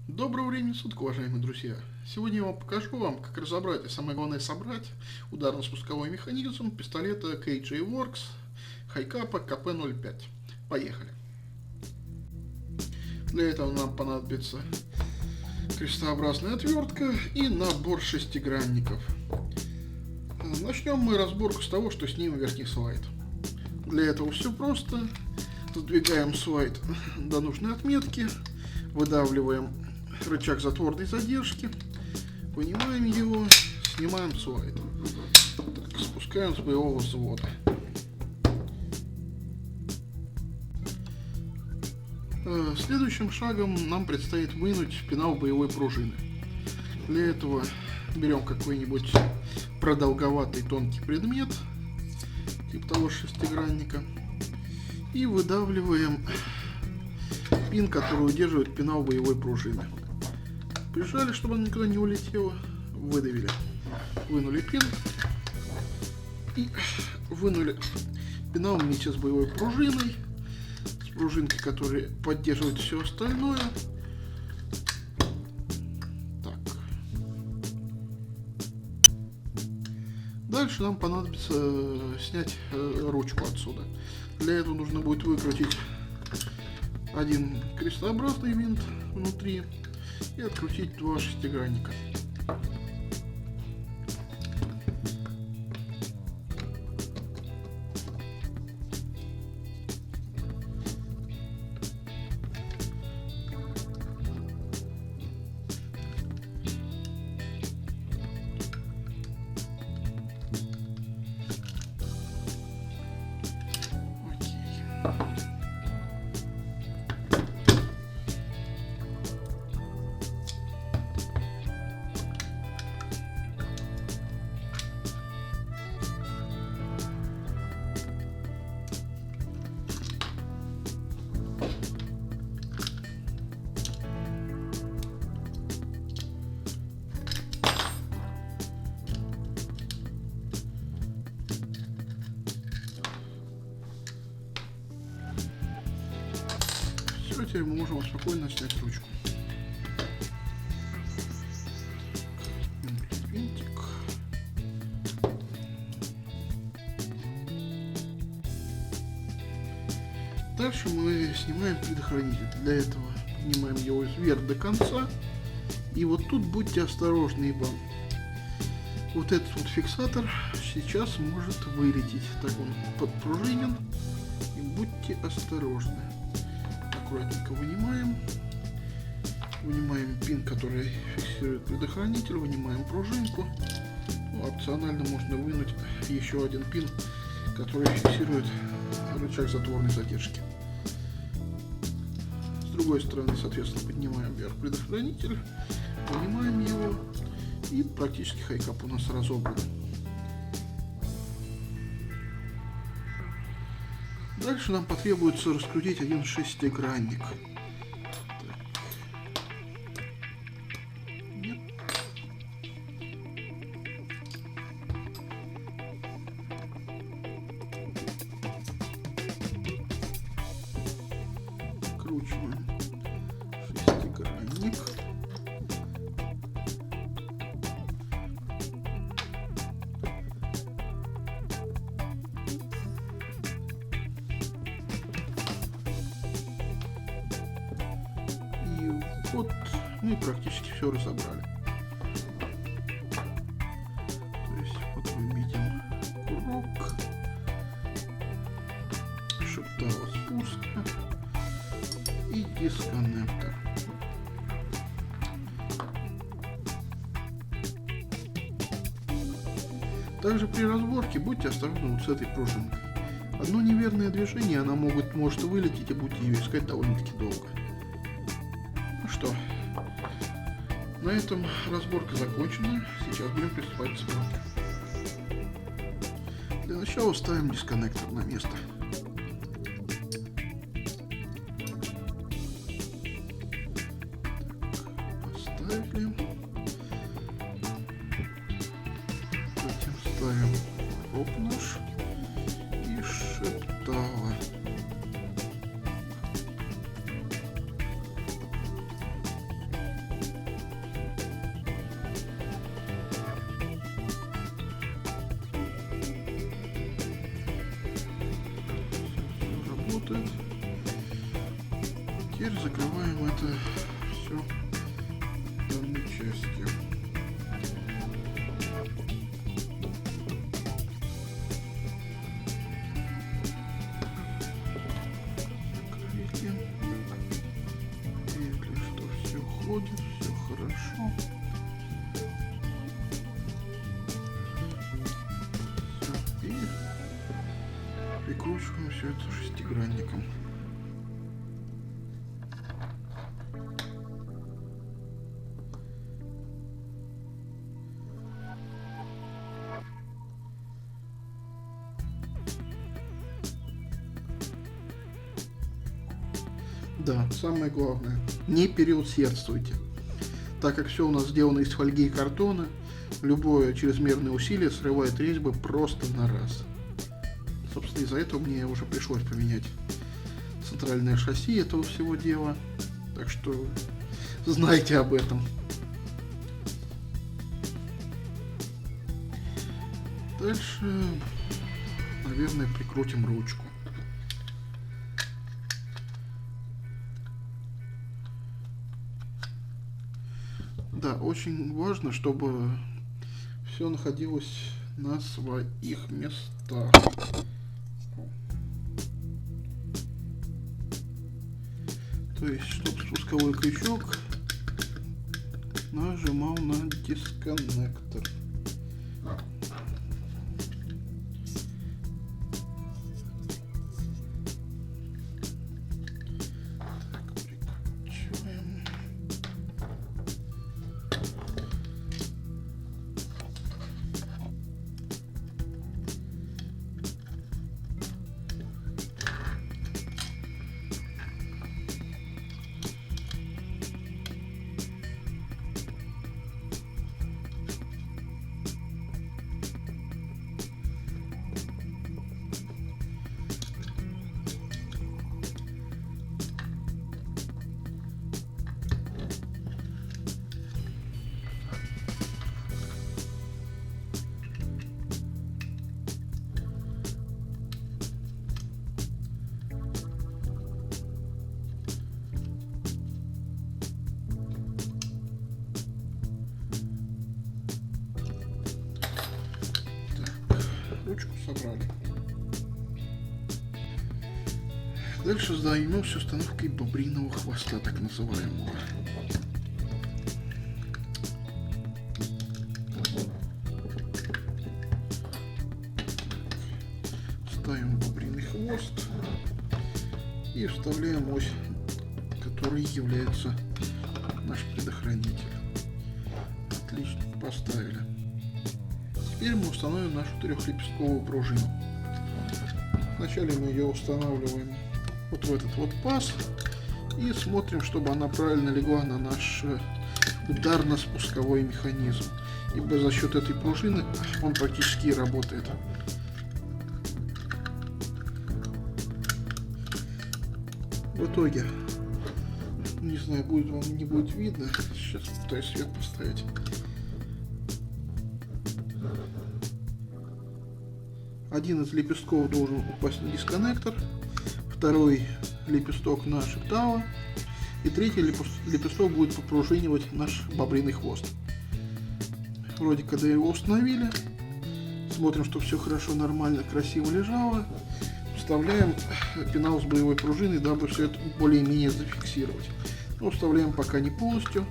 Доброго времени суток, уважаемые друзья! Сегодня я покажу вам, как разобрать, и самое главное собрать ударно-спусковой механизм пистолета KJ Works Hi-Capa KP-05. Поехали! Для этого нам понадобится крестообразная отвертка и набор шестигранников. Начнем мы разборку с того, что снимем верхний слайд. Для этого все просто. Сдвигаем слайд до нужной отметки, выдавливаем рычаг затворной задержки, вынимаем его, снимаем слайд. Так, спускаем с боевого взвода. Следующим шагом нам предстоит вынуть пенал боевой пружины. Для этого берем какой-нибудь продолговатый тонкий предмет, типа того шестигранника, и выдавливаем пин, который удерживает пенал боевой пружины. Прижали, чтобы он никуда не улетело, выдавили, вынули пин и вынули пенал вместе с боевой пружиной, с пружинкой, которая поддерживает все остальное. Так. Дальше нам понадобится снять ручку отсюда. Для этого нужно будет выкрутить один крестообразный винт внутри и открутить два шестигранника. Теперь мы можем спокойно снять ручку. Винтик. Дальше мы снимаем предохранитель. Для этого поднимаем его вверх до конца. И вот тут будьте осторожны, ибо вот этот вот фиксатор сейчас может вылететь. Так он подпружинен. И будьте осторожны. Аккуратненько вынимаем. Вынимаем пин, который фиксирует предохранитель. Вынимаем пружинку. Ну, опционально можно вынуть еще один пин, который фиксирует рычаг затворной задержки. С другой стороны, соответственно, поднимаем вверх предохранитель. Вынимаем его. И практически Hi-Capa у нас разобран. Дальше нам потребуется раскрутить один шестигранник. Кручиваем шестигранник. Вот мы практически все разобрали. То есть вот мы видим курок, шептало спуска и дисконнектор. Также при разборке будьте осторожны вот с этой пружинкой. Одно неверное движение, она может вылететь, и будете ее искать довольно-таки долго. Что, на этом разборка закончена. Сейчас будем приступать к сборке. Для начала ставим дисконнектор на место. Поставили. Затем ставим оп-нож и шептало. закрываем это все данной частью. Закрыли. Если что, все ходит, все хорошо. Все, и прикручиваем все это шестигранником. Да, самое главное, не переусердствуйте. Так как все у нас сделано из фольги и картона, любое чрезмерное усилие срывает резьбы просто на раз. Собственно, из-за этого мне уже пришлось поменять центральное шасси этого всего дела. Так что знайте об этом. Дальше, наверное, прикрутим ручку. Да, очень важно, чтобы все находилось на своих местах. То есть, чтобы спусковой крючок нажимал на дисконнектор. Ручку собрали. Дальше займемся установкой бобриного хвоста, так называемого. Ставим бобриный хвост и вставляем ось, который является наш предохранитель. Отлично, поставили. Теперь мы установим нашу трехлепестковую пружину. Вначале мы ее устанавливаем вот в этот вот паз и смотрим, чтобы она правильно легла на наш ударно-спусковой механизм. Ибо за счет этой пружины он практически и работает. В итоге, не знаю, будет вам, не будет видно, сейчас пытаюсь свет поставить. Один из лепестков должен упасть на дисконнектор, второй лепесток на шептало, и третий лепесток будет попружинивать наш бобриный хвост. Вроде когда его установили, смотрим, что все хорошо, нормально, красиво лежало, вставляем пенал с боевой пружиной, дабы все это более-менее зафиксировать. Но вставляем пока не полностью,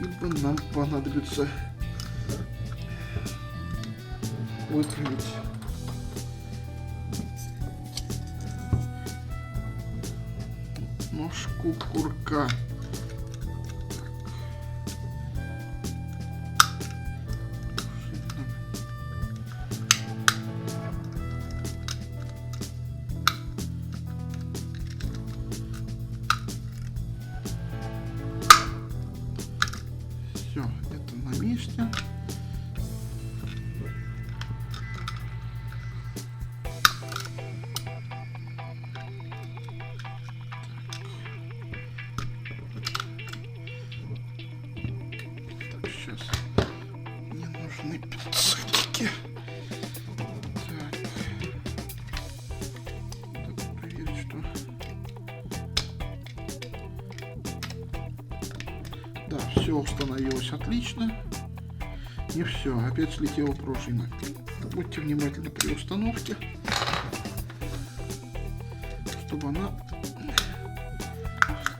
ибо нам понадобится выкрутить ножку курка. Все, это на месте. Сейчас мне нужны пинцетики. Так. Надо проверить, что Да, все установилось отлично. И все, опять слетела пружина. Будьте внимательны при установке, чтобы она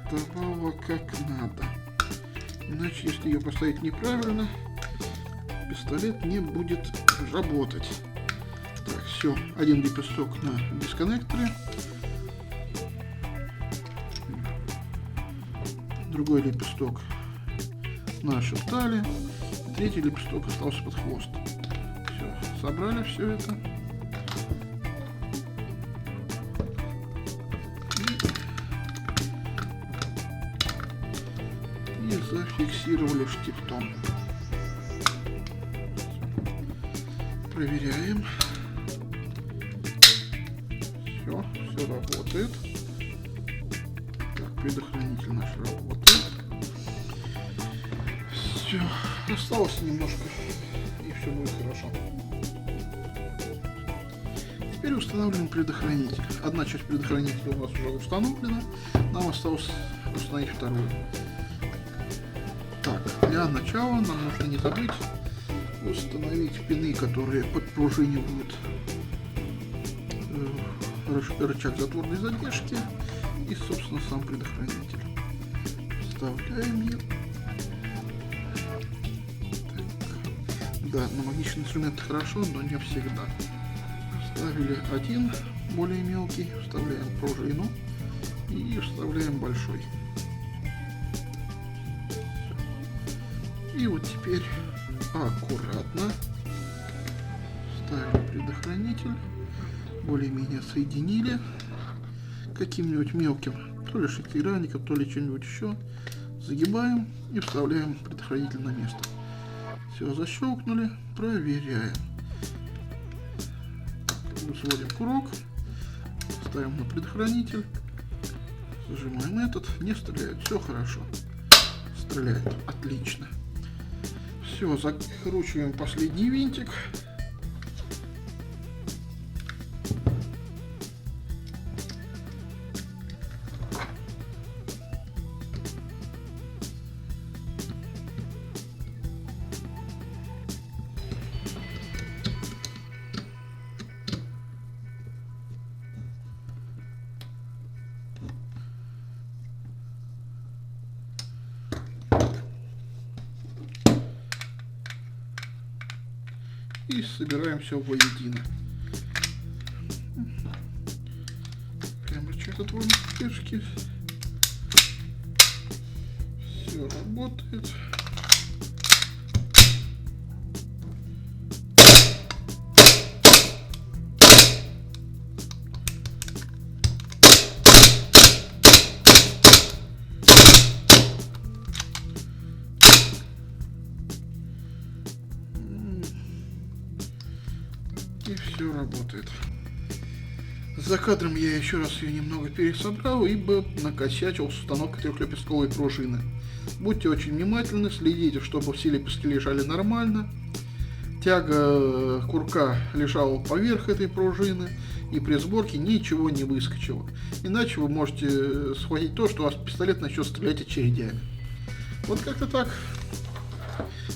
вставала как надо. Иначе, если ее поставить неправильно, пистолет не будет работать. Так, все, один лепесток на дисконнекторе. Другой лепесток нашептали. Третий лепесток остался под хвост. Все, собрали все это. И зафиксировали штифтом. Проверяем. Все работает. Так, предохранитель наш работает. Все, осталось немножко, и все будет хорошо. Теперь устанавливаем предохранитель. Одна часть предохранителя у нас уже установлена. Нам осталось установить вторую. Так, для начала нам нужно не забыть установить пины, которые подпружинивают рычаг затворной задержки и, собственно, сам предохранитель. Вставляем ее. Да, намагниченный инструмент хорошо, но не всегда. Вставили один более мелкий, вставляем пружину и вставляем большой. И вот теперь аккуратно ставим предохранитель, более-менее соединили каким-нибудь мелким, то ли шестеренником, то ли что-нибудь еще, загибаем и вставляем предохранитель на место. Все, защелкнули, проверяем. Взводим курок, ставим на предохранитель, зажимаем этот, не стреляет, все хорошо. Стреляет, отлично. Все, закручиваем последний винтик. И собираем все воедино. Прям рычаг затворной задержки. Все работает. И все работает. За кадром я еще раз ее немного пересобрал, ибо накосячил с установкой трехлепестковой пружины. Будьте очень внимательны, следите, чтобы все лепестки лежали нормально. Тяга курка лежала поверх этой пружины, и при сборке ничего не выскочило. Иначе вы можете схватить то, что у вас пистолет начнет стрелять очередями. Вот как-то так.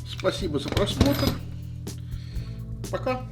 Спасибо за просмотр. Пока.